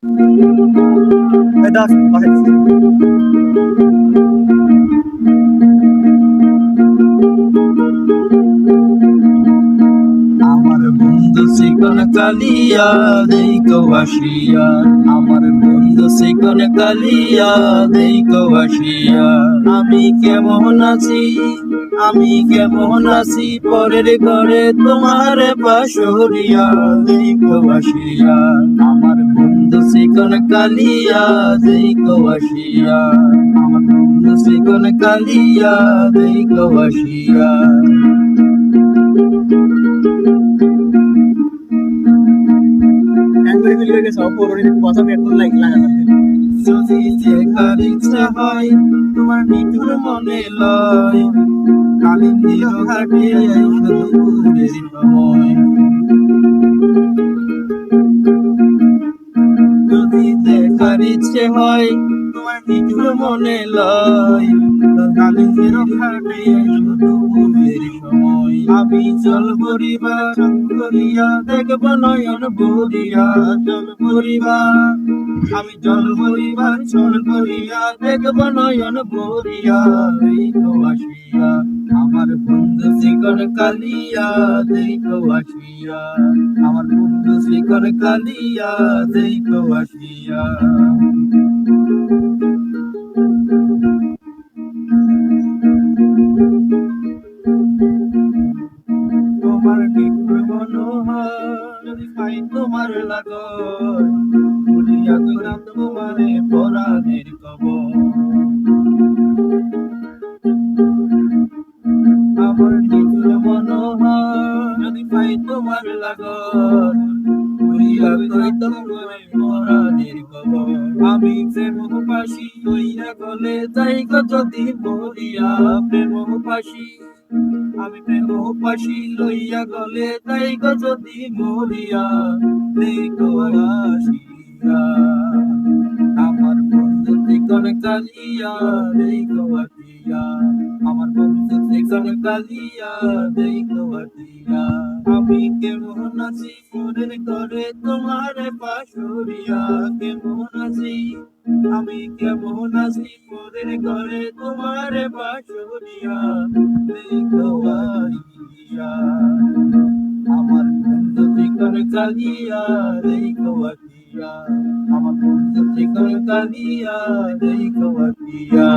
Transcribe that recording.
Das weiß আমার বন্ধু চিকন কালিয়া দেখো আসিয়া, আমার বন্ধু চিকন কালিয়া দেখো আসিয়া। আমি কেমন আছি, আমি কেমন আছি, পরের ঘরে তোমার বাসরিয়া দেখো আসিয়া। আমার বন্ধু চিকন কালিয়া দেখো আসিয়া, আমার বন্ধু চিকন কালিয়া দেখো আসিয়া। যদি দেখার ইচ্ছা হয় তোমার নিঠুর মনে লয়, কালিন্দির ঘাটে দুপুরের সময়। যদি দেখার ইচ্ছে হয় তোমার নিঠুর মনে লয়, কালিন্দির ঘাটে দুপুরের সময়। আমি জল ভরিবা করিয়া দেখব নয়ন ভরিয়া, জল ভরিবা আমি জল ভরিবা জল ভরিয়া দেখব নয়ন ভরিয়া দেখো আসিয়া। আমার বন্ধু চিকন কালিয়া দেখো আসিয়া, আমার বন্ধু চিকন কালিয়া দেখো আসিয়া। তোমার নিপুণ মনোহর যদি পাই তোমার লাগর, বলিয়া দিলাম তোমারে পরাণের খবর। আমার নিপুণ মনোহর যদি পাই তোমার লাগর, বলিয়া দিলাম তোমারে পরাণের খবর। আমি প্রেম পাশি লইয়া গলে যাই যদি মরিয়া, প্রেম পাশি আমি প্রেম পাশি লইয়া গলে তাই যদি মরিয়া দেখো আসিয়া। আমার বন্ধু চিকন কালিয়া দেখো আসিয়া, আমার বন্ধু চিকন কালিয়া দেখো আসিয়া। আমি কেমন আছি মনের করে তোমার পাশরিয়া, কেমন আছি আমি কেমন আছি মনের করে তোমার বাসরিয়া দেখো আসিয়া। আমার বন্ধু চিকন কালিয়া দেখো আসিয়া, আমার বন্ধু চিকন কালিয়া দেখো আসিয়া।